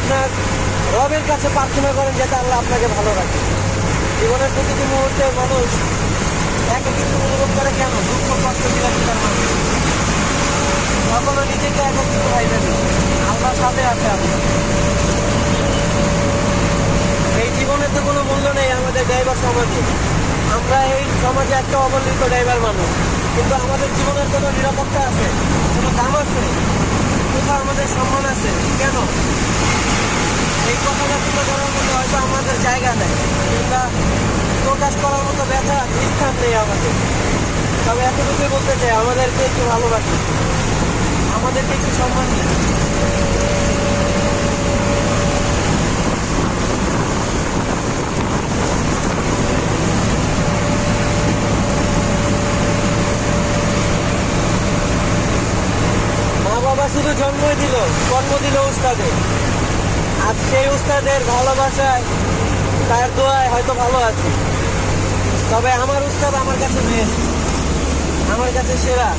আপনার রবের কাছে প্রার্থনা করেন যাতে আল্লাহ আপনাকে ভালো রাখে। জীবনের প্রতিটি মুহূর্তে মানুষ একাকিত্ব অনুভব করে কেন? দুঃখ কষ্ট বিলাসিতার মানুষ কখনো নিজেকে একত্রিত ভাইবেন না, আল্লাহর সাথে আছে আপনার। এই জীবনে তো কোনো মূল্য নেই আমাদের ড্রাইভার সমাজে। আমরা এই সমাজে একটা অবহেলিত ড্রাইভার মানুষ, কিন্তু আমাদের জীবনের কোনো নিরাপত্তা আছে, কোনো দাম আছে, কোথাও আমাদের সম্মান আছে কেন? এই কথাটা তুলে ধরার মতো হয়তো আমাদের জায়গা নেই, কিংবা প্রকাশ করার মতো ব্যথা স্থান নেই আমাদের। তবে এতটুকুই বলতে চাই, আমাদেরকে একটু ভালোবাসি, আমাদেরকে একটু সম্মান দিন। মা বাবা শুধু জন্মই দিল, কর্ম দিল উস্তাদে। আর সেই উস্তাদের ভালোবাসায়, তার দোয়ায় হয়তো ভালো আছি। তবে আমার উস্তাদ আমার কাছে বেস্ট, আমার কাছে সেরা।